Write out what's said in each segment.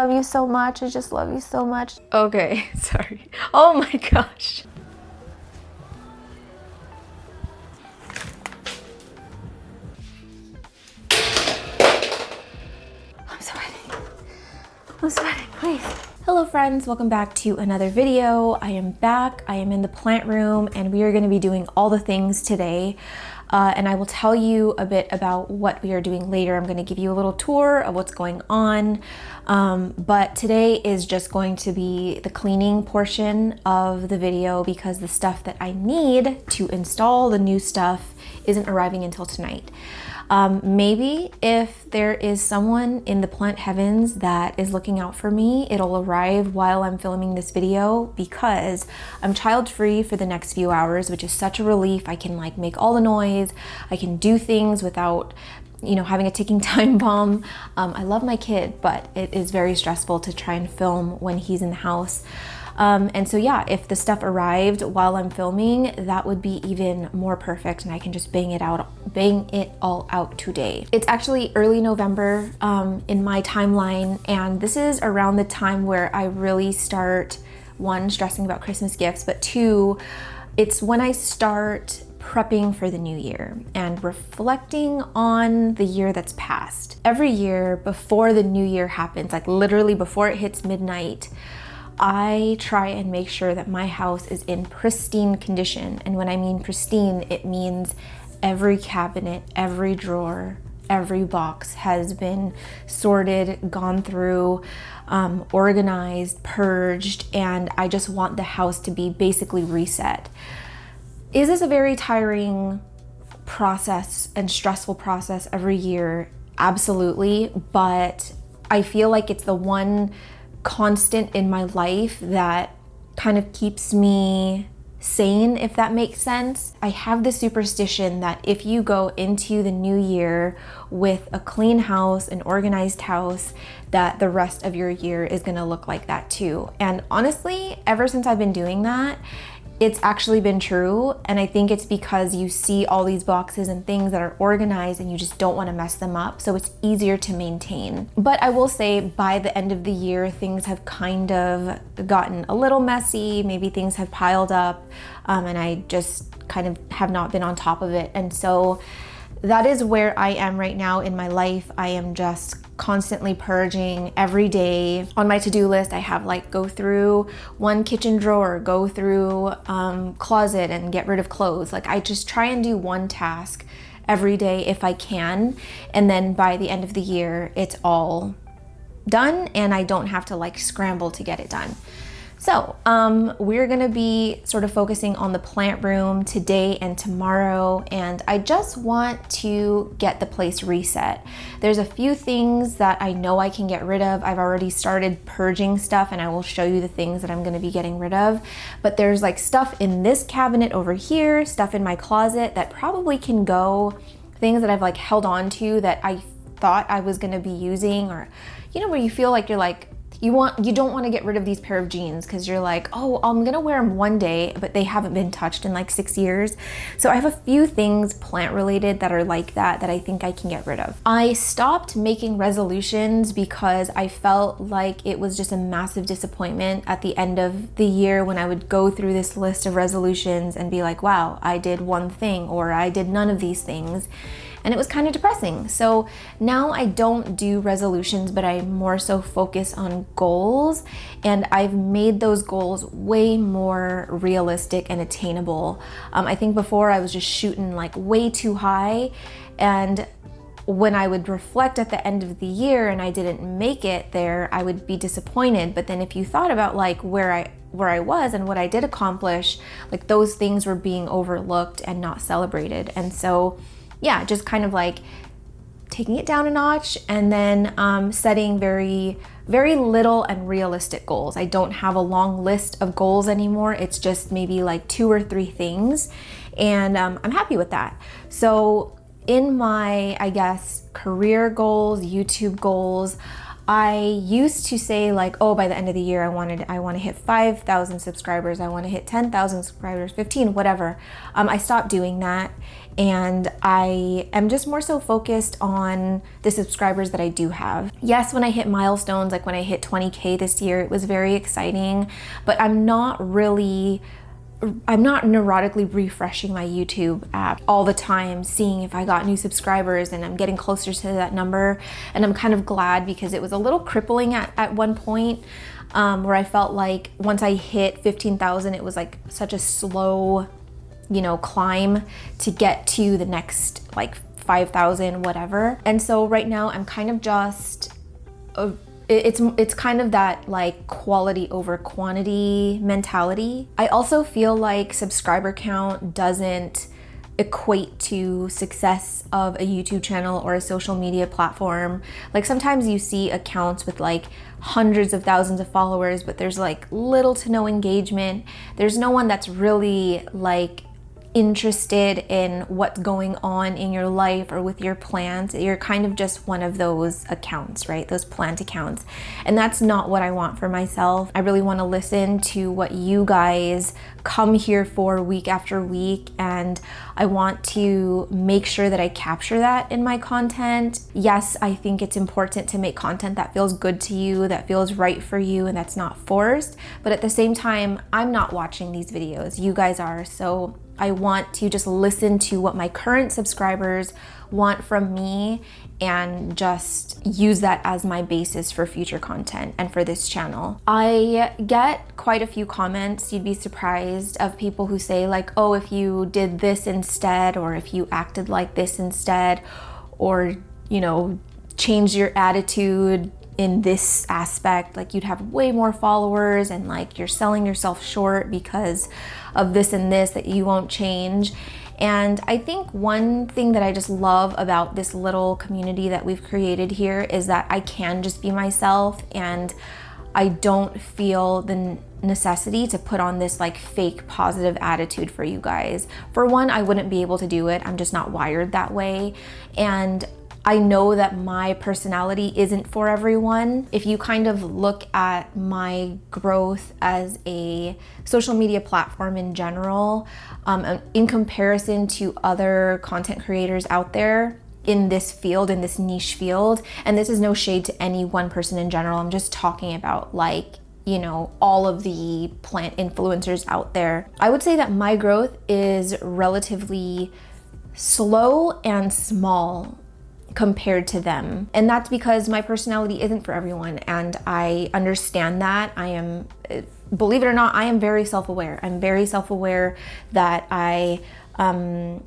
love you so much. I just love you so much. Okay, sorry. Oh my gosh. I'm sweating, please. Hello friends, welcome back to another video. I am back, I am in the plant room, and we are gonna be doing all the things today. And I will tell you a bit about what we are doing later. I'm gonna give you a little tour of what's going on. But today is just going to be the cleaning portion of the video because the stuff that I need to install the new stuff isn't arriving until tonight. Maybe if there is someone in the plant heavens that is looking out for me, it'll arrive while I'm filming this video because I'm child-free for the next few hours, which is such a relief. I can like make all the noise. I can do things without, you know, having a ticking time bomb. I love my kid, but it is very stressful to try and film when he's in the house. And so yeah, if the stuff arrived while I'm filming, that would be even more perfect and I can just bang it all out today. It's actually early November in my timeline, and this is around the time where I really start, one, stressing about Christmas gifts, but two, it's when I start prepping for the new year and reflecting on the year that's passed. Every year before the new year happens, like literally before it hits midnight, I try and make sure that my house is in pristine condition. And when I mean pristine, it means every cabinet, every drawer, every box has been sorted, gone through, organized, purged, and I just want the house to be basically reset. Is this a very tiring process and stressful process every year? Absolutely, but I feel like it's the one constant in my life that kind of keeps me sane, if that makes sense. I have this superstition that if you go into the new year with a clean house, an organized house, that the rest of your year is gonna look like that too. And honestly, ever since I've been doing that, it's actually been true, and I think it's because you see all these boxes and things that are organized and you just don't want to mess them up, so it's easier to maintain. But I will say by the end of the year, things have kind of gotten a little messy, maybe things have piled up, and I just kind of have not been on top of it. And so that is where I am right now in my life. I am just constantly purging every day. On my to-do list, I have like go through one kitchen drawer, go through closet and get rid of clothes. Like I just try and do one task every day if I can. And then by the end of the year, it's all done and I don't have to like scramble to get it done. So we're gonna be sort of focusing on the plant room today and tomorrow, and I just want to get the place reset. There's a few things that I know I can get rid of. I've already started purging stuff and I will show you the things that I'm gonna be getting rid of. But there's like stuff in this cabinet over here, stuff in my closet that probably can go, things that I've like held on to that I thought I was gonna be using, or you know, where you feel like you're like, you don't want to get rid of these pair of jeans because you're like, oh, I'm gonna wear them one day, but they haven't been touched in like 6 years. So I have a few things plant related that are like that I think I can get rid of. I stopped making resolutions because I felt like it was just a massive disappointment at the end of the year when I would go through this list of resolutions and be like, wow, I did one thing or I did none of these things. And it was kind of depressing. So now I don't do resolutions, but I more so focus on goals. And I've made those goals way more realistic and attainable. I think before I was just shooting like way too high. And when I would reflect at the end of the year and I didn't make it there, I would be disappointed. But then if you thought about like where I was and what I did accomplish, like those things were being overlooked and not celebrated. And so yeah, just kind of like taking it down a notch and then setting very, very little and realistic goals. I don't have a long list of goals anymore. It's just maybe like 2 or 3 things. And I'm happy with that. So in my, I guess, career goals, YouTube goals, I used to say like, oh, by the end of the year, I want to hit 5,000 subscribers. I want to hit 10,000 subscribers, 15, whatever. I stopped doing that. And I am just more so focused on the subscribers that I do have. Yes, when I hit milestones, like when I hit 20K this year, it was very exciting, but I'm not neurotically refreshing my YouTube app all the time, seeing if I got new subscribers, and I'm getting closer to that number. And I'm kind of glad, because it was a little crippling at one point, where I felt like once I hit 15,000, it was like such a slow, climb to get to the next like 5,000, whatever. And so right now I'm kind of just, it's kind of that like quality over quantity mentality. I also feel like subscriber count doesn't equate to success of a YouTube channel or a social media platform. Like sometimes you see accounts with like hundreds of thousands of followers, but there's like little to no engagement. There's no one that's really like interested in what's going on in your life or with your plants. You're kind of just one of those accounts, right? Those plant accounts. And that's not what I want for myself. I really want to listen to what you guys come here for week after week, and I want to make sure that I capture that in my content. Yes, I think it's important to make content that feels good to you, that feels right for you, and that's not forced. But at the same time, I'm not watching these videos. You guys are. So I want to just listen to what my current subscribers want from me and just use that as my basis for future content and for this channel. I get quite a few comments, you'd be surprised, of people who say like, oh, if you did this instead, or if you acted like this instead, or, change your attitude in this aspect, like you'd have way more followers, and like you're selling yourself short because of this and this that you won't change. And I think one thing that I just love about this little community that we've created here is that I can just be myself, and I don't feel the necessity to put on this like fake positive attitude for you guys. For one, I wouldn't be able to do it. I'm just not wired that way. And I know that my personality isn't for everyone. If you kind of look at my growth as a social media platform in general, in comparison to other content creators out there in this field, in this niche field, and this is no shade to any one person in general, I'm just talking about like, all of the plant influencers out there. I would say that my growth is relatively slow and small compared to them. And that's because my personality isn't for everyone. And I understand that. I am, believe it or not, I am very self-aware. I'm very self-aware that I can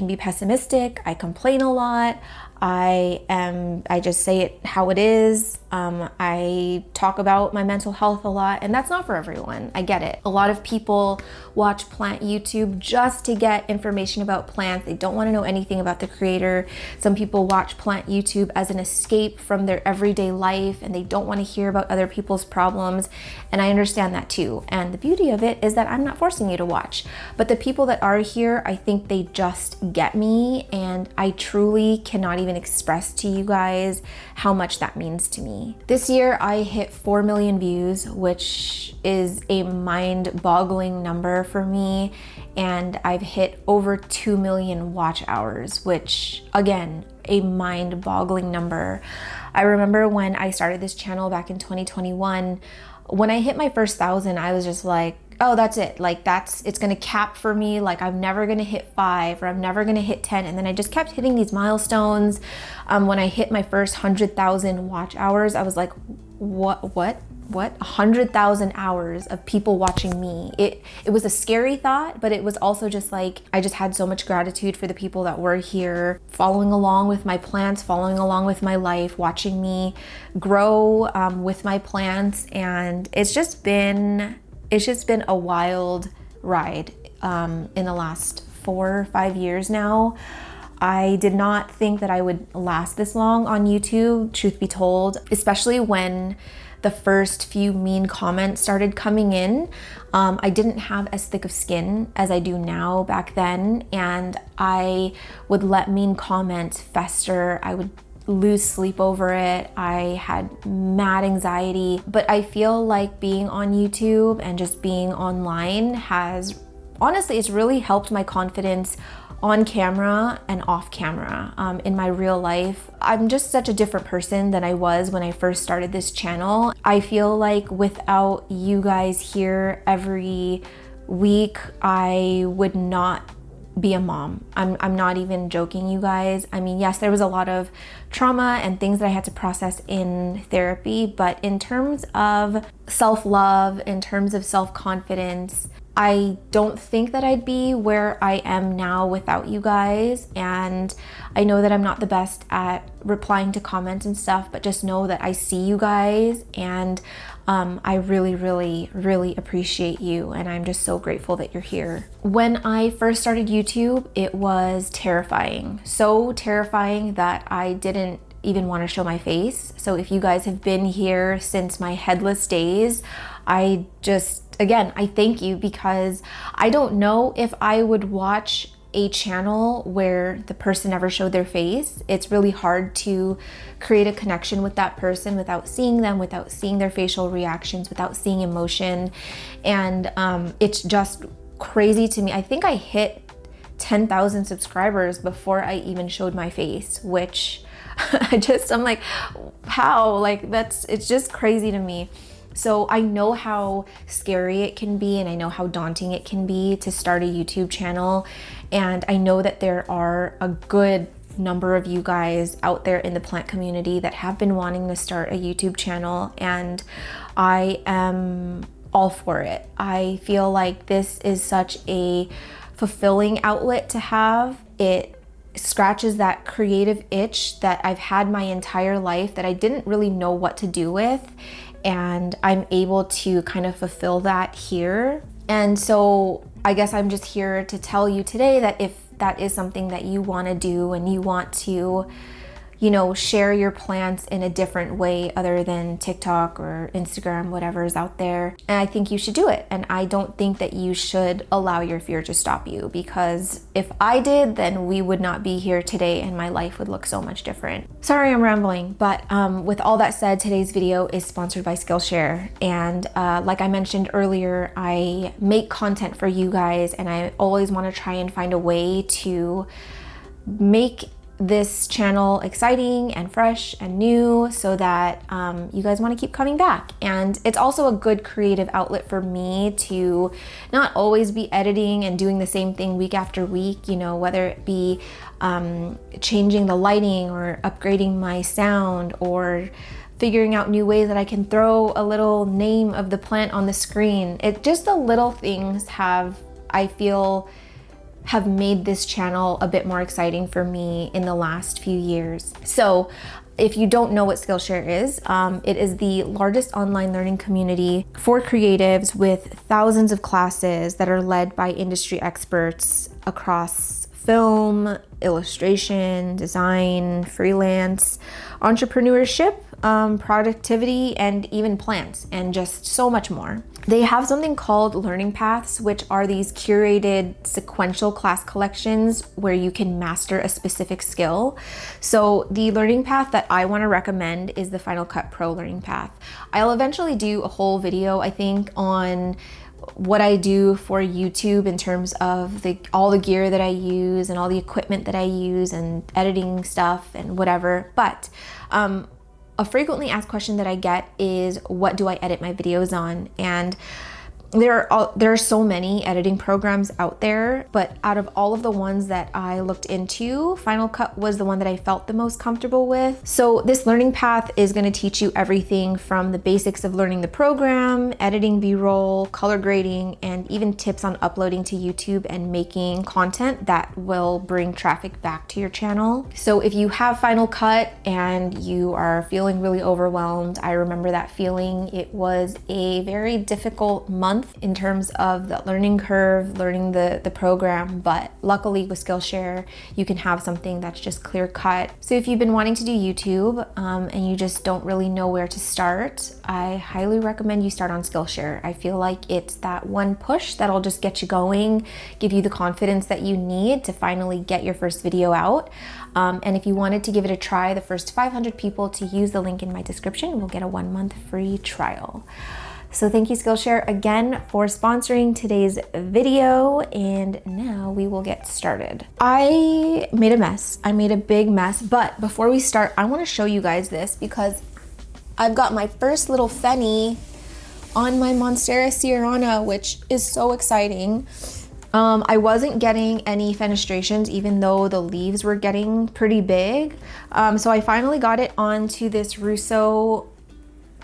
be pessimistic. I complain a lot. I just say it how it is. I talk about my mental health a lot, and that's not for everyone. I get it. A lot of people watch plant YouTube just to get information about plants. They don't want to know anything about the creator. Some people watch plant YouTube as an escape from their everyday life, and they don't want to hear about other people's problems. And I understand that too. And the beauty of it is that I'm not forcing you to watch. But the people that are here, I think they just get me, and I truly cannot even express to you guys how much that means to me. This year I hit 4 million views, which is a mind-boggling number for me, and I've hit over 2 million watch hours, which again, a mind-boggling number. I remember when I started this channel back in 2021, when I hit my first 1,000, I was just like, oh, that's it. Like it's gonna cap for me. Like I'm never gonna hit 5, or I'm never gonna hit 10. And then I just kept hitting these milestones. When I hit my first 100,000 watch hours, I was like, what? 100,000 hours of people watching me. It was a scary thought, but it was also just like, I just had so much gratitude for the people that were here, following along with my plants, following along with my life, watching me grow with my plants. And it's just been a wild ride in the last 4 or 5 years now. I did not think that I would last this long on YouTube, truth be told, especially when the first few mean comments started coming in. I didn't have as thick of skin as I do now back then, and I would let mean comments fester. I lose sleep over it. I had mad anxiety, but I feel like being on YouTube and just being online has, honestly, it's really helped my confidence on camera and off camera. In my real life, I'm just such a different person than I was when I first started this channel. I feel like without you guys here every week, I would not be a mom. I'm not even joking, you guys. I mean, yes, there was a lot of trauma and things that I had to process in therapy, but in terms of self-love, in terms of self-confidence, I don't think that I'd be where I am now without you guys. And I know that I'm not the best at replying to comments and stuff, but just know that I see you guys, and I really, really, really appreciate you. And I'm just so grateful that you're here. When I first started YouTube, it was terrifying. So terrifying that I didn't even want to show my face. So if you guys have been here since my headless days, again, I thank you, because I don't know if I would watch a channel where the person never showed their face. It's really hard to create a connection with that person without seeing them, without seeing their facial reactions, without seeing emotion. And it's just crazy to me. I think I hit 10,000 subscribers before I even showed my face, which I'm like, how? Like, it's just crazy to me. So I know how scary it can be, and I know how daunting it can be to start a YouTube channel. And I know that there are a good number of you guys out there in the plant community that have been wanting to start a YouTube channel, and I am all for it. I feel like this is such a fulfilling outlet to have. It scratches that creative itch that I've had my entire life that I didn't really know what to do with. And I'm able to kind of fulfill that here. And so I guess I'm just here to tell you today that if that is something that you want to do and you want to, you know, share your plants in a different way other than TikTok or Instagram, whatever is out there, and I think you should do it. And I don't think that you should allow your fear to stop you, because if I did, then we would not be here today and my life would look so much different. Sorry, I'm rambling, but with all that said, today's video is sponsored by Skillshare. And like I mentioned earlier, I make content for you guys, and I always want to try and find a way to make this channel exciting and fresh and new, so that you guys want to keep coming back. And it's also a good creative outlet for me to not always be editing and doing the same thing week after week, you know, whether it be changing the lighting or upgrading my sound or figuring out new ways that I can throw a little name of the plant on the screen. Just the little things I feel have made this channel a bit more exciting for me in the last few years. So if you don't know what Skillshare is, it is the largest online learning community for creatives with thousands of classes that are led by industry experts across film, illustration, design, freelance, entrepreneurship, productivity, and even plants, and just so much more. They have something called learning paths, which are these curated sequential class collections where you can master a specific skill. So the learning path that I want to recommend is the Final Cut Pro learning path. I'll eventually do a whole video, I think, on what I do for YouTube in terms of all the gear that I use and all the equipment that I use and editing stuff and whatever. But a frequently asked question that I get is, what do I edit my videos on? And there are so many editing programs out there, but out of all of the ones that I looked into, Final Cut was the one that I felt the most comfortable with. So this learning path is going to teach you everything from the basics of learning the program, editing B-roll, color grading, and even tips on uploading to YouTube and making content that will bring traffic back to your channel. So if you have Final Cut and you are feeling really overwhelmed, I remember that feeling. It was a very difficult month month in terms of the learning curve, learning the program, but luckily with Skillshare, you can have something that's just clear cut. So if you've been wanting to do YouTube and you just don't really know where to start, I highly recommend you start on Skillshare. I feel like it's that one push that'll just get you going, give you the confidence that you need to finally get your first video out. And if you wanted to give it a try, the first 500 people to use the link in my description will get a 1 month free trial. So thank you Skillshare again for sponsoring today's video, and now we will get started. I made a mess. I made a big mess, but before we start, I want to show you guys this because I've got my first little Fenny on my Monstera Sierrana, which is so exciting. I wasn't getting any fenestrations even though the leaves were getting pretty big. So I finally got it onto this Russo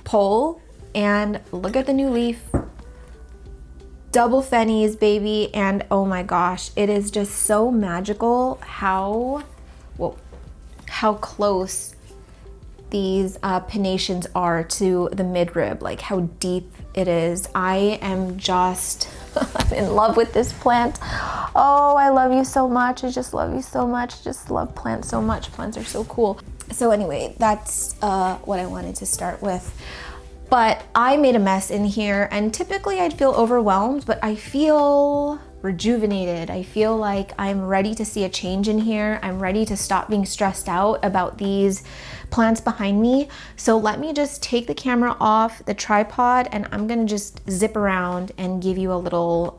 pole, and look at the new leaf. Double Fennies, baby, and oh my gosh, it is just so magical how close these pinnations are to the midrib, like how deep it is. I am just I'm in love with this plant. Oh, I love you so much. I just love you so much. Just love plants so much. Plants are so cool. So anyway, that's what I wanted to start with. But I made a mess in here, and typically I'd feel overwhelmed, but I feel rejuvenated. I feel like I'm ready to see a change in here. I'm ready to stop being stressed out about these plants behind me. So let me just take the camera off the tripod, and I'm gonna just zip around and give you a little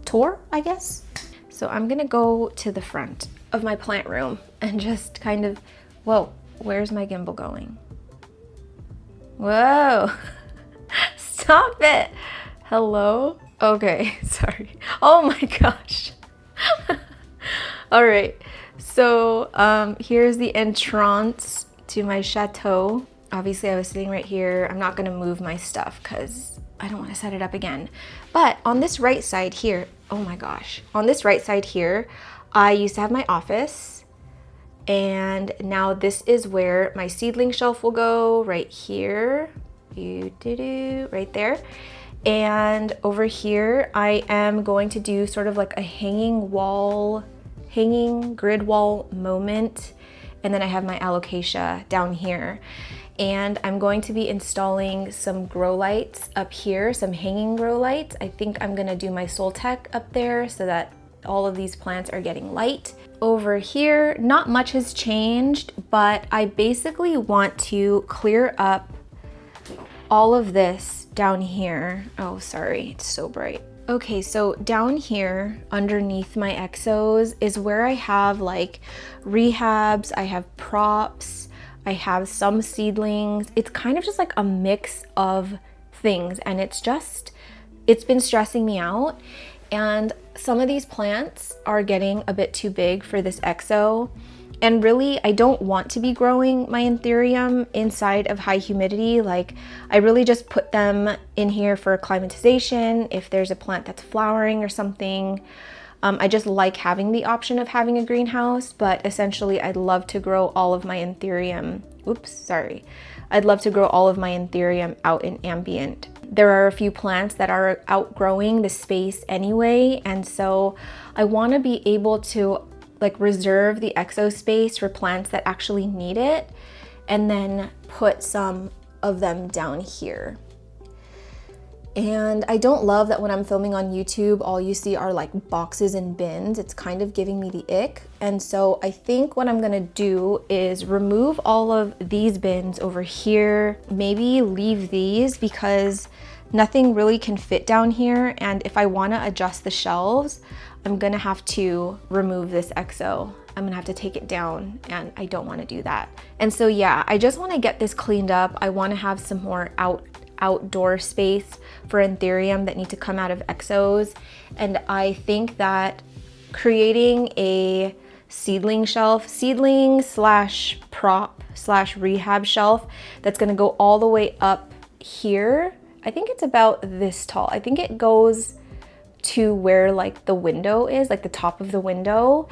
tour, I guess. So I'm gonna go to the front of my plant room and just kind of, whoa, where's my gimbal going? Whoa, stop it. Hello? Okay, sorry. Oh my gosh. All right, so here's the entrance to my chateau. Obviously I was sitting right here. I'm not gonna move my stuff because I don't wanna set it up again. But on this right side here, oh my gosh, on this right side here, I used to have my office. And now this is where my seedling shelf will go, right here, right there. And over here, I am going to do sort of like a hanging grid wall moment. And then I have my alocasia down here. And I'm going to be installing some grow lights up here, some hanging grow lights. I think I'm gonna do my Soltech up there so that all of these plants are getting light. Over here, not much has changed, but I basically want to clear up all of this down here. Oh, sorry, it's so bright. Okay, so down here underneath my exos is where I have like rehabs, I have props, I have some seedlings. It's kind of just like a mix of things, and it's been stressing me out. And some of these plants are getting a bit too big for this exo. And really, I don't want to be growing my anthurium inside of high humidity. Like, I really just put them in here for acclimatization if there's a plant that's flowering or something. I just like having the option of having a greenhouse, but essentially I'd love to grow all of my anthurium. I'd love to grow all of my anthurium out in ambient. There are a few plants that are outgrowing the space anyway, and so I want to be able to like reserve the exo space for plants that actually need it, and then put some of them down here. And I don't love that when I'm filming on YouTube, all you see are like boxes and bins. It's kind of giving me the ick. And so I think what I'm gonna do is remove all of these bins over here, maybe leave these because nothing really can fit down here. And if I wanna adjust the shelves, I'm gonna have to remove this exo. I'm gonna have to take it down, and I don't wanna do that. And so yeah, I just wanna get this cleaned up. I wanna have some more outdoor space for anthurium that need to come out of exos. And I think that creating a seedling slash prop slash rehab shelf that's gonna go all the way up here. I think it's about this tall. I think it goes to where like the window is, like the top of the window.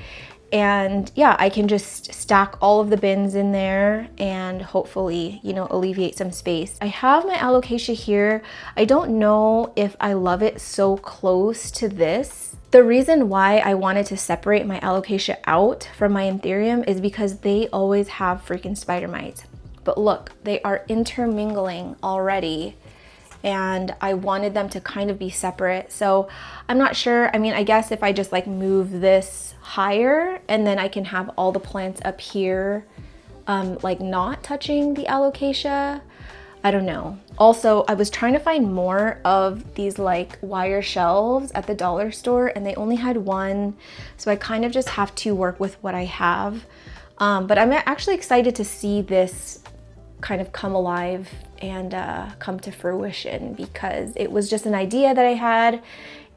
And yeah, I can just stack all of the bins in there and hopefully, you know, alleviate some space. I have my alocasia here. I don't know if I love it so close to this. The reason why I wanted to separate my alocasia out from my anthurium is because they always have freaking spider mites. But look, they are intermingling already, and I wanted them to kind of be separate. So I'm not sure. I mean, I guess if I just like move this higher and then I can have all the plants up here, like not touching the alocasia. I don't know. Also, I was trying to find more of these like wire shelves at the dollar store and they only had one. So I kind of just have to work with what I have. But I'm actually excited to see this kind of come alive and come to fruition, because it was just an idea that I had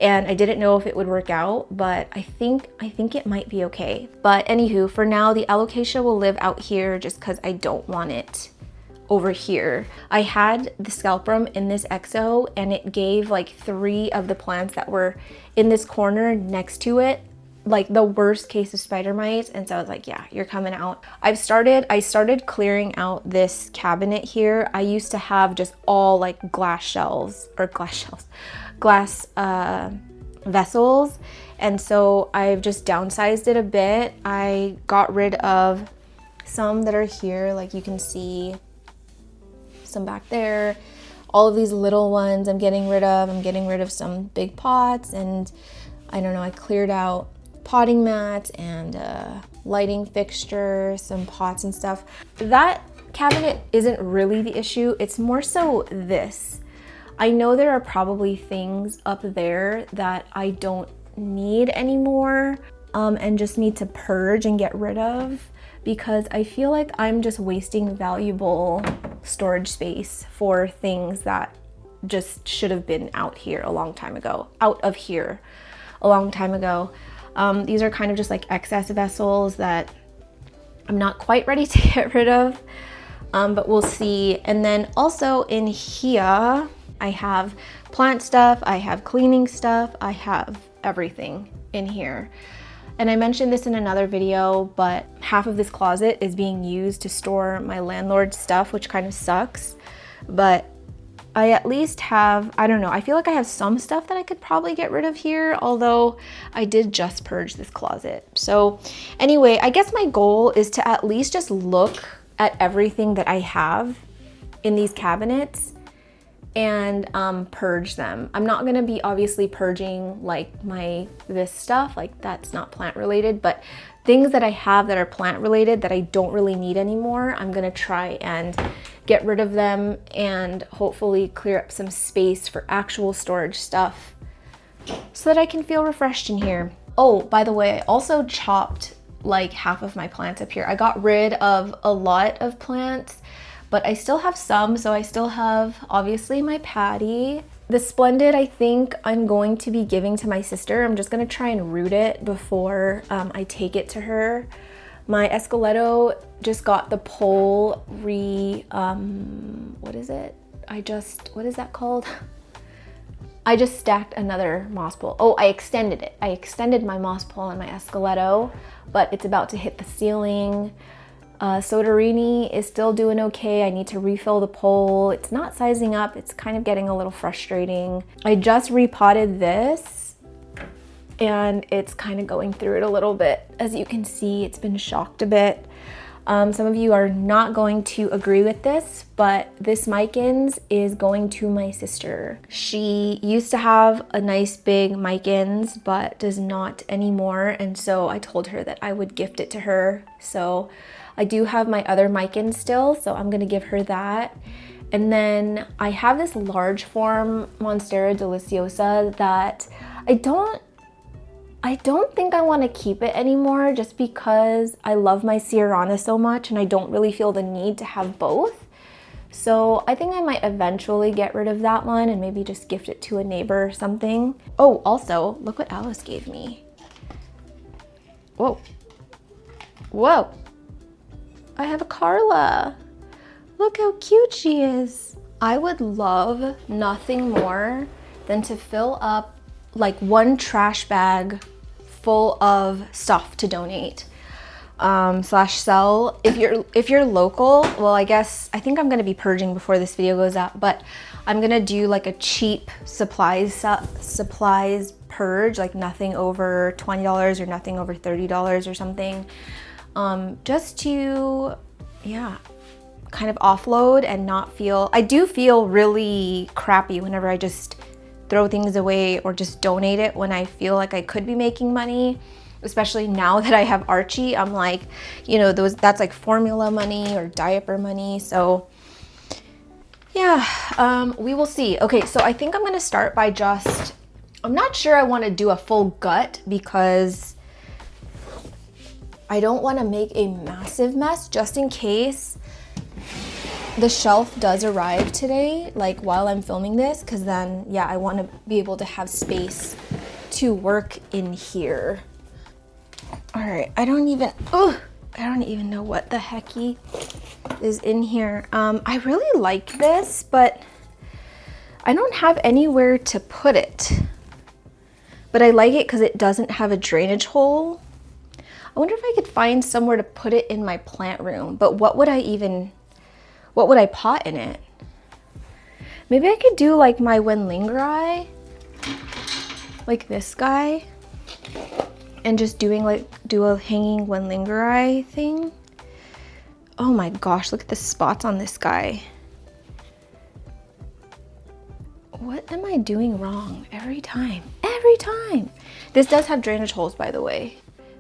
and I didn't know if it would work out, but I think it might be okay. But anywho, for now, the alocasia will live out here just because I don't want it over here. I had the scalprum in this exo and it gave like 3 of the plants that were in this corner next to it like the worst case of spider mites, and so I was like, yeah, you're coming out. I started clearing out this cabinet here. I used to have just all like glass vessels, and so I've just downsized it a bit. I got rid of some that are here, like you can see some back there. All of these little ones I'm getting rid of. I'm getting rid of some big pots, and I don't know, I cleared out potting mats and lighting fixture, some pots and stuff. That cabinet isn't really the issue. It's more so this. I know there are probably things up there that I don't need anymore and just need to purge and get rid of, because I feel like I'm just wasting valuable storage space for things that just should have been out of here a long time ago. These are kind of just like excess vessels that I'm not quite ready to get rid of, but we'll see. And then also in here, I have plant stuff, I have cleaning stuff, I have everything in here. And I mentioned this in another video, but half of this closet is being used to store my landlord's stuff, which kind of sucks. But I at least have, I don't know, I feel like I have some stuff that I could probably get rid of here, although I did just purge this closet. So anyway, I guess my goal is to at least just look at everything that I have in these cabinets and purge them. I'm not gonna be obviously purging like this stuff, like that's not plant related, but things that I have that are plant related that I don't really need anymore, I'm gonna try and get rid of them and hopefully clear up some space for actual storage stuff so that I can feel refreshed in here. Oh, by the way, I also chopped like half of my plants up here. I got rid of a lot of plants, but I still have some. So I still have obviously my patty. The Splendid, I think I'm going to be giving to my sister. I'm just gonna try and root it before I take it to her. My Esqueleto just got the pole what is it? What is that called? I just stacked another moss pole. Oh, I extended it. I extended my moss pole on my Esqueleto, but it's about to hit the ceiling. Soderini is still doing okay. I need to refill the pole. It's not sizing up. It's kind of getting a little frustrating. I just repotted this and it's kind of going through it a little bit. As you can see, it's been shocked a bit. Some of you are not going to agree with this, but this Micans is going to my sister. She used to have a nice big Micans, but does not anymore. And so I told her that I would gift it to her. So I do have my other Micans still, so I'm gonna give her that. And then I have this large form Monstera Deliciosa that I don't think I want to keep it anymore, just because I love my Sierrana so much and I don't really feel the need to have both. So I think I might eventually get rid of that one and maybe just gift it to a neighbor or something. Oh, also, look what Alice gave me. Whoa. Whoa. I have a Carla. Look how cute she is. I would love nothing more than to fill up like one trash bag full of stuff to donate. slash sell. If you're local, well, I think I'm gonna be purging before this video goes up, but I'm gonna do like a cheap supplies purge, like nothing over $20 or nothing over $30 or something, just to, yeah, kind of offload and not feel, I do feel really crappy whenever I just throw things away or just donate it when I feel like I could be making money. Especially now that I have Archie, I'm like, you know, that's like formula money or diaper money. So yeah, we will see. Okay, so I think I'm gonna start by I'm not sure I wanna do a full gut because I don't wanna make a massive mess just in case the shelf does arrive today, like while I'm filming this, because then, yeah, I wanna be able to have space to work in here. All right, I don't even know what the hecky is in here. I really like this, but I don't have anywhere to put it. But I like it because it doesn't have a drainage hole. I wonder if I could find somewhere to put it in my plant room, but what would I pot in it? Maybe I could do like my Wenlingeri, like this guy, and just do a hanging Wenlingeri thing. Oh my gosh, look at the spots on this guy. What am I doing wrong every time? Every time. This does have drainage holes, by the way.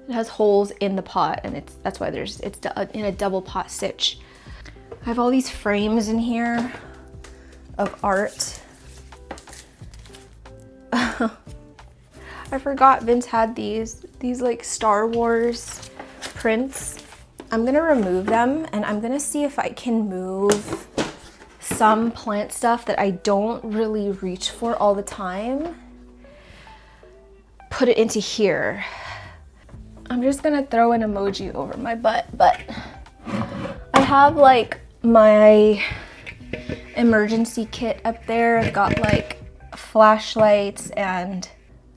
It has holes in the pot, and that's why it's in a double pot stitch. I have all these frames in here of art. I forgot Vince had these like Star Wars prints. I'm gonna remove them and I'm gonna see if I can move some plant stuff that I don't really reach for all the time. Put it into here. I'm just gonna throw an emoji over my butt, but I have like my emergency kit up there. I've got like flashlights and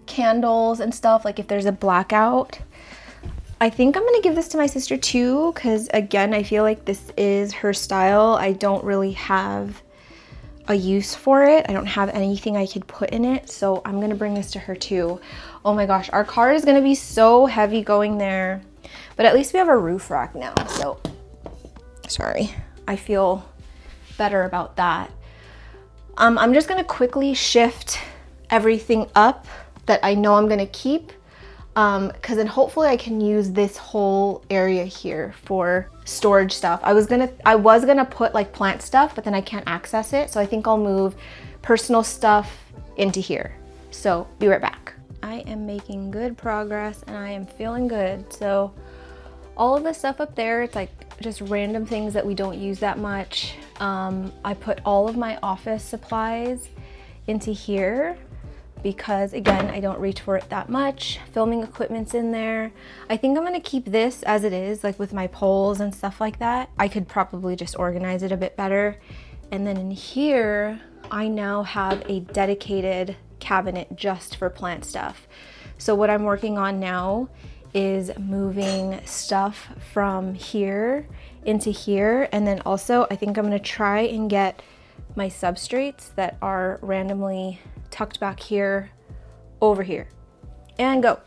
candles and stuff, like if there's a blackout. I think I'm gonna give this to my sister too, because again, I feel like this is her style. I don't really have a use for it. I don't have anything I could put in it, so I'm gonna bring this to her too. Oh my gosh, our car is gonna be so heavy going there, but at least we have a roof rack now, so sorry. I feel better about that. I'm just gonna quickly shift everything up that I know I'm gonna keep, because then hopefully I can use this whole area here for storage stuff. I was gonna put like plant stuff, but then I can't access it, so I think I'll move personal stuff into here. So be right back. I am making good progress and I am feeling good. So all of the stuff up there, it's like just random things that we don't use that much. I put all of my office supplies into here because again, I don't reach for it that much. Filming equipment's in there. I think I'm gonna keep this as it is, like with my poles and stuff like that. I could probably just organize it a bit better. And then in here, I now have a dedicated cabinet just for plant stuff. So what I'm working on now is moving stuff from here into here. And then also I think I'm gonna try and get my substrates that are randomly tucked back here over here, and go.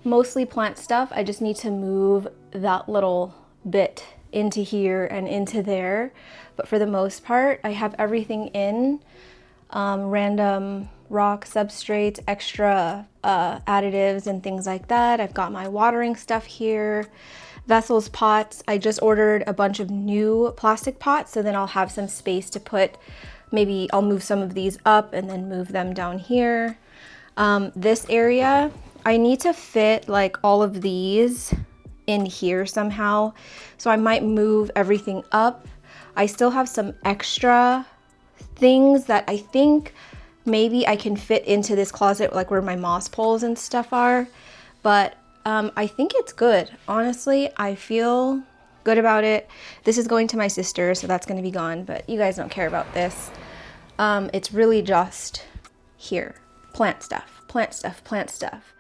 mostly plant stuff. I just need to move that little bit into here and into there. But for the most part, I have everything in. Random rock substrates, extra additives and things like that. I've got my watering stuff here. Vessels, pots. I just ordered a bunch of new plastic pots, so then I'll have some space to put, maybe I'll move some of these up and then move them down here. This area, I need to fit like all of these in here somehow. So I might move everything up. I still have some extra things that I think maybe I can fit into this closet, like where my moss poles and stuff are. But I think it's good. Honestly, I feel good about it. This is going to my sister, so that's going to be gone, but you guys don't care about this. It's really just here. Plant stuff, plant stuff, plant stuff.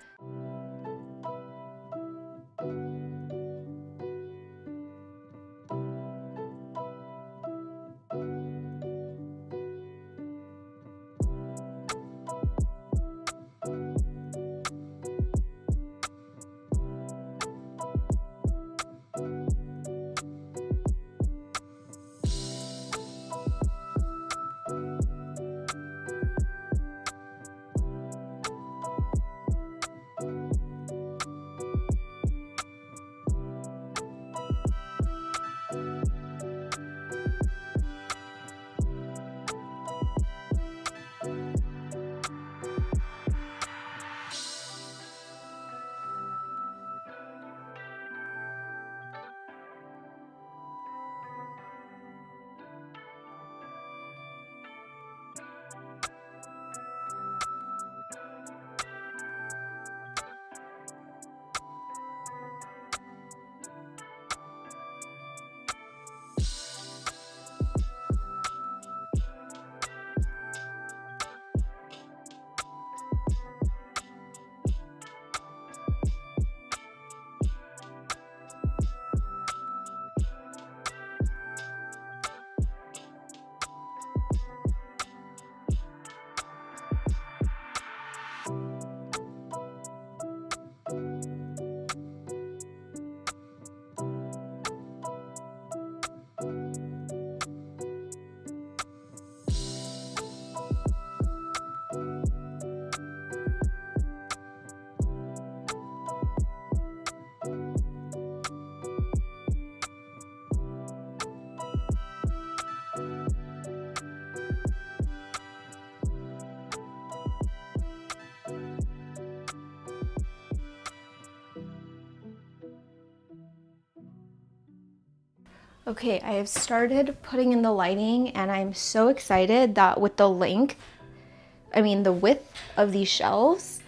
Okay, I have started putting in the lighting, and I'm so excited that with the the width of these shelves,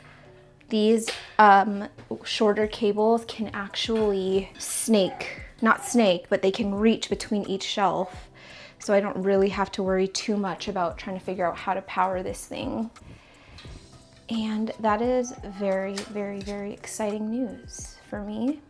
these shorter cables can actually not snake, but they can reach between each shelf. So I don't really have to worry too much about trying to figure out how to power this thing. And that is very, very, very exciting news for me.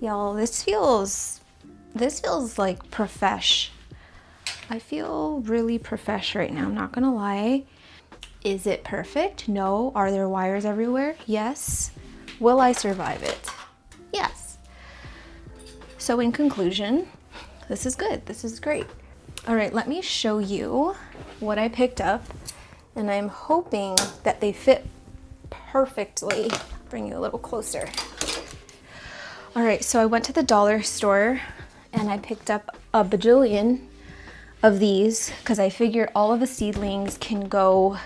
Y'all, this feels like profesh. I feel really profesh right now, I'm not gonna lie. Is it perfect? No. Are there wires everywhere? Yes. Will I survive it? Yes. So in conclusion, this is good. This is great. All right, let me show you what I picked up, and I'm hoping that they fit perfectly. Bring you a little closer. All right, so I went to the dollar store and I picked up a bajillion of these because I figured all of the seedlings can go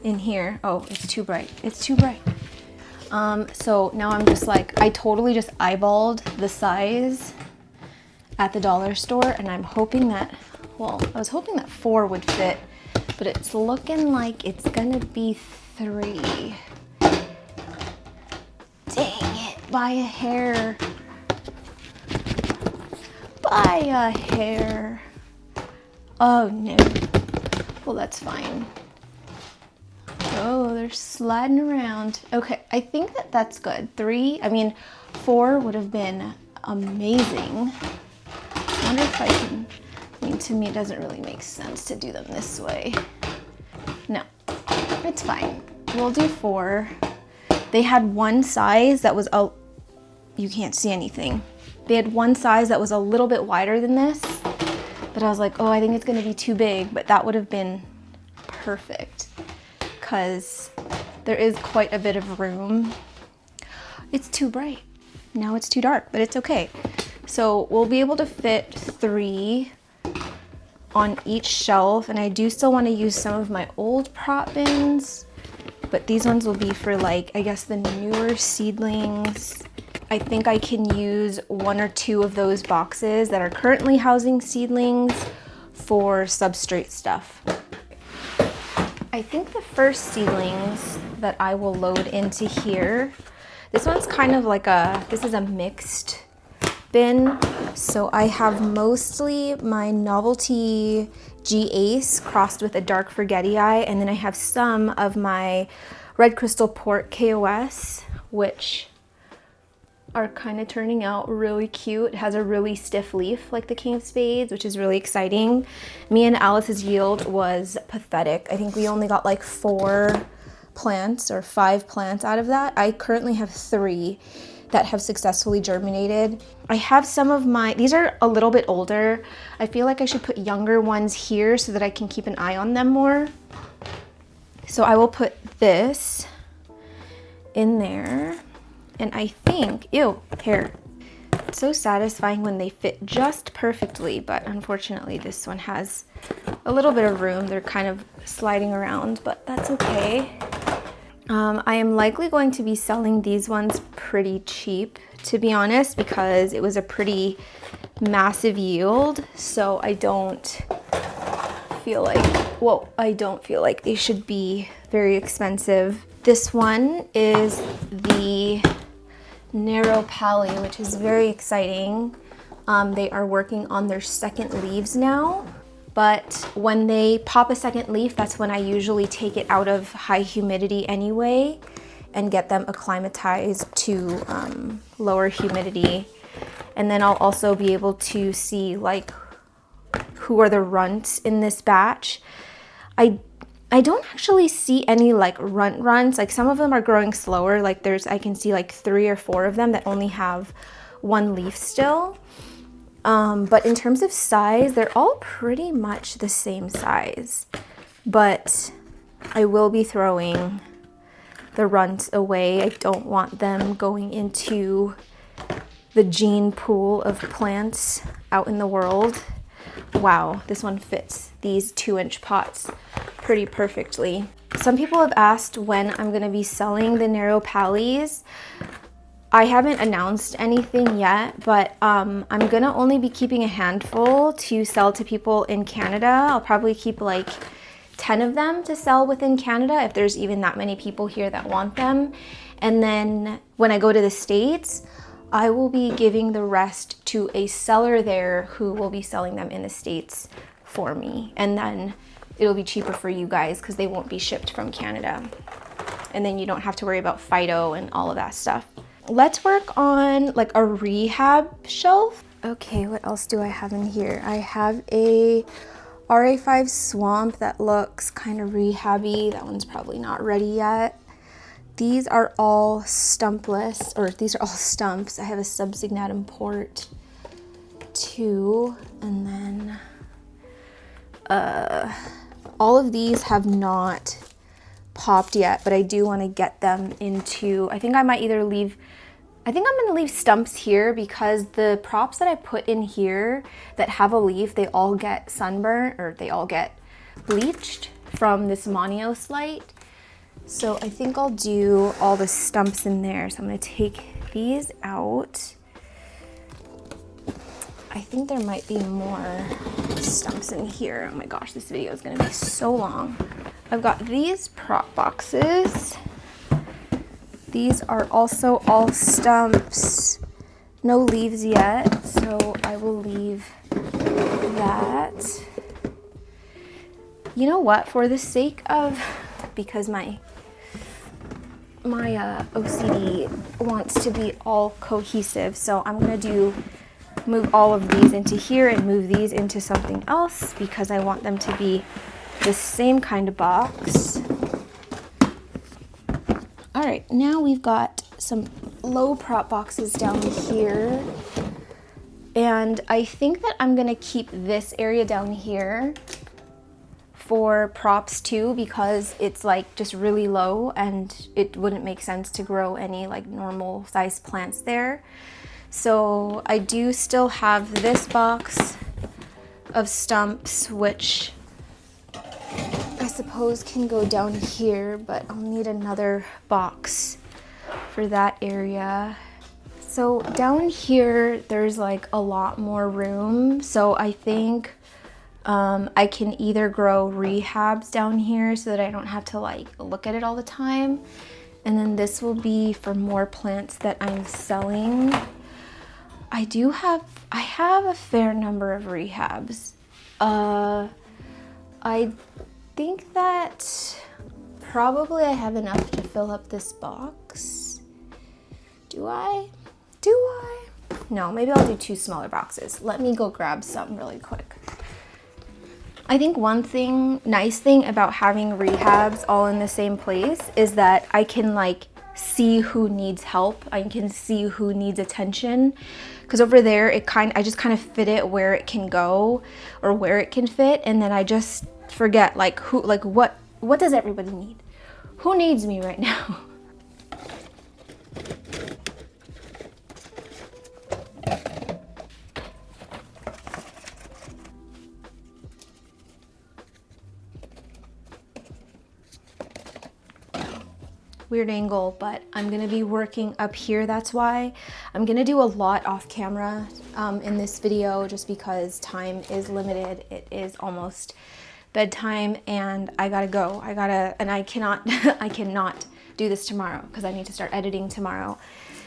in here. Oh, it's too bright. It's too bright. So now I'm just like, I totally just eyeballed the size at the dollar store, and I'm hoping that, well, I was hoping that 4 would fit, but it's looking like it's gonna be 3. Dang it, by a hair. By a hair. Oh no. Well, that's fine. Oh, they're sliding around. Okay, I think that that's good. 3, I mean, 4 would have been amazing. I wonder if I can, I mean, to me it doesn't really make sense to do them this way. No, it's fine. We'll do 4. They had one size that was you can't see anything. They had one size that was a little bit wider than this, but I was like, oh, I think it's gonna be too big, but that would have been perfect because there is quite a bit of room. It's too bright. Now it's too dark, but it's okay. So we'll be able to fit 3 on each shelf, and I do still want to use some of my old prop bins, but these ones will be for, like, I guess the newer seedlings. I think I can use 1 or 2 of those boxes that are currently housing seedlings for substrate stuff. I think the first seedlings that I will load into here, this one's kind of like this is a mixed bin. So I have mostly my Novelty G Ace crossed with a dark Forgetti Eye, and then I have some of my Red Crystal Port KOS, which are kind of turning out really cute. It has a really stiff leaf like the King of Spades, which is really exciting. Me and Alice's yield was pathetic. I think we only got like 4 plants or 5 plants out of that. I currently have 3 that have successfully germinated. I have some of these are a little bit older. I feel like I should put younger ones here so that I can keep an eye on them more. So I will put this in there. And I think, ew, hair. It's so satisfying when they fit just perfectly, but unfortunately this one has a little bit of room. They're kind of sliding around, but that's okay. I am likely going to be selling these ones pretty cheap, to be honest, because it was a pretty massive yield. So I don't feel like they should be very expensive. This one is the Narrow Pally, which is very exciting. They are working on their second leaves now, but when they pop a second leaf, that's when I usually take it out of high humidity anyway and get them acclimatized to lower humidity. And then I'll also be able to see like who are the runts in this batch. I don't actually see any like runts. Like some of them are growing slower. Like I can see like 3 or 4 of them that only have 1 leaf still. But in terms of size, they're all pretty much the same size. But I will be throwing the runts away. I don't want them going into the gene pool of plants out in the world. Wow, this one fits these 2-inch pots pretty perfectly. Some people have asked when I'm gonna be selling the Narrow Pallies. I haven't announced anything yet, but I'm gonna only be keeping a handful to sell to people in Canada. I'll probably keep like 10 of them to sell within Canada if there's even that many people here that want them. And then when I go to the States, I will be giving the rest to a seller there who will be selling them in the States for me. And then it'll be cheaper for you guys because they won't be shipped from Canada. And then you don't have to worry about Fido and all of that stuff. let's work on like a rehab shelf. Okay, what else do I have in here? I have a RA5 Swamp that looks kind of rehabby. That one's probably not ready yet. These are all stumpless, or these are all stumps. I have a subsignatum port too, and then all of these have not popped yet, but I do want to get them into, I think I'm gonna leave stumps here because the props that I put in here that have a leaf, they all get sunburnt, or they all get bleached from this Manios light. So I think I'll do all the stumps in there. So I'm gonna take these out. I think there might be more stumps in here. Oh my gosh, this video is gonna be so long. I've got these prop boxes. These are also all stumps. No leaves yet, so I will leave that. You know what, for the sake of, because my OCD wants to be all cohesive, so I'm gonna move all of these into here and move these into something else because I want them to be the same kind of box. All right, now we've got some low prop boxes down here, and I think that I'm gonna keep this area down here for props too, because it's like just really low and it wouldn't make sense to grow any like normal size plants there. So I do still have this box of stumps, which I suppose can go down here, but I'll need another box for that area. So down here, there's like a lot more room. So I think I can either grow rehabs down here so that I don't have to like look at it all the time. And then this will be for more plants that I'm selling. I have a fair number of rehabs. I think that probably I have enough to fill up this box. Do I? No, maybe I'll do 2 smaller boxes. Let me go grab some really quick. I think one nice thing about having rehabs all in the same place is that I can like see who needs help. I can see who needs attention. Because over there, I just kind of fit it where it can go or where it can fit, and then I just forget like what does everybody need? Who needs me right now? Weird angle, but I'm gonna be working up here. That's why I'm gonna do a lot off camera in this video, just because time is limited. It is almost bedtime and I gotta go. And I cannot I cannot do this tomorrow because I need to start editing tomorrow.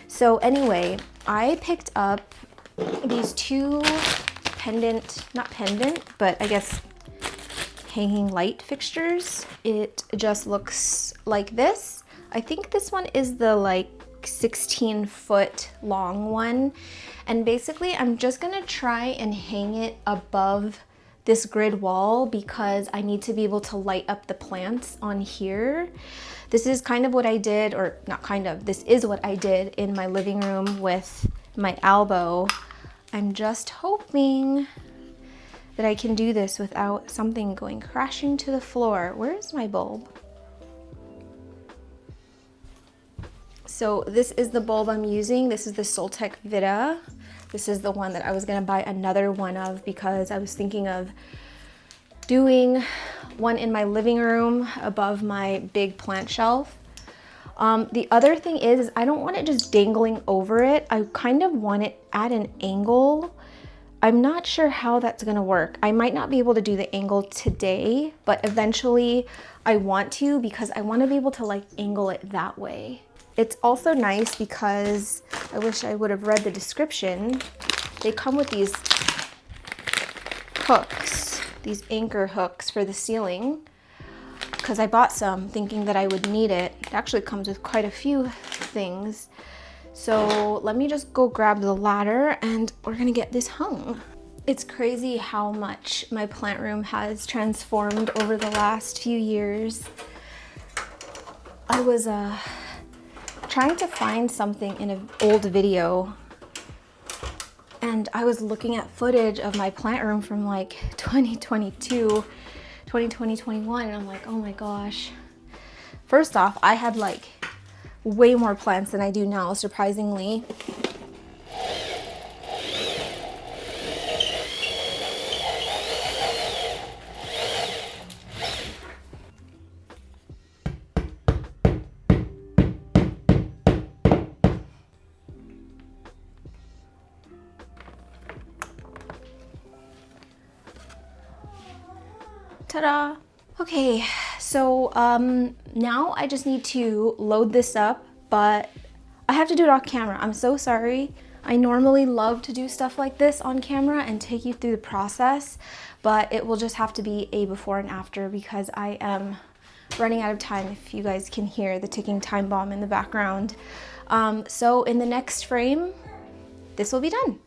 So anyway, I picked up these 2 not pendant, but I guess hanging light fixtures. It just looks like this. I think this one is the like 16-foot long one. And basically I'm just gonna try and hang it above this grid wall because I need to be able to light up the plants on here. This is kind of what I did, or not kind of, this is what I did in my living room with my elbow. I'm just hoping that I can do this without something going crashing to the floor. Where is my bulb? So this is the bulb I'm using. This is the Soltech Vita. This is the one that I was gonna buy another one of because I was thinking of doing one in my living room above my big plant shelf. The other thing is I don't want it just dangling over it. I kind of want it at an angle. I'm not sure how that's gonna work. I might not be able to do the angle today, but eventually I want to, because I want to be able to like angle it that way. It's also nice because I wish I would have read the description. They come with these hooks, these anchor hooks for the ceiling, because I bought some thinking that I would need it. It actually comes with quite a few things. So let me just go grab the ladder and we're gonna get this hung. It's crazy how much my plant room has transformed over the last few years. I was trying to find something in an old video, and I was looking at footage of my plant room from like 2022, 2021, and I'm like, oh my gosh. First off, I had like way more plants than I do now, surprisingly. Ta-da! Okay, so now I just need to load this up, but I have to do it off camera. I'm so sorry. I normally love to do stuff like this on camera and take you through the process, but it will just have to be a before and after because I am running out of time, if you guys can hear the ticking time bomb in the background. So in the next frame, this will be done.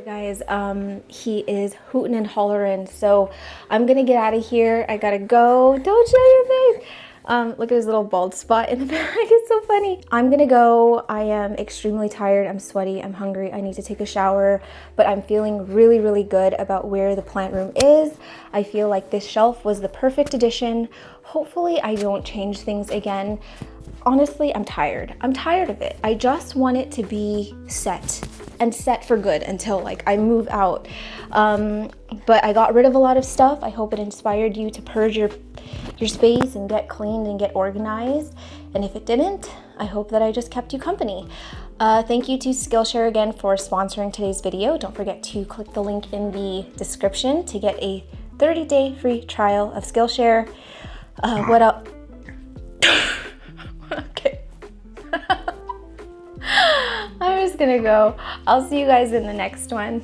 Guys, he is hooting and hollering, so I'm gonna get out of here. I gotta go. Don't show your face. Look at his little bald spot in the back. It's so funny. I'm gonna go. I am extremely tired. I'm sweaty. I'm hungry. I need to take a shower, but I'm feeling really, really good about where the plant room is. I feel like this shelf was the perfect addition. Hopefully I don't change things again. Honestly, I'm tired. I'm tired of it. I just want it to be set and set for good until like I move out. But I got rid of a lot of stuff. I hope it inspired you to purge your space and get cleaned and get organized. And if it didn't, I hope that I just kept you company. Thank you to Skillshare again for sponsoring today's video. Don't forget to click the link in the description to get a 30-day free trial of Skillshare. What else? Okay. I'm just gonna go. I'll see you guys in the next one.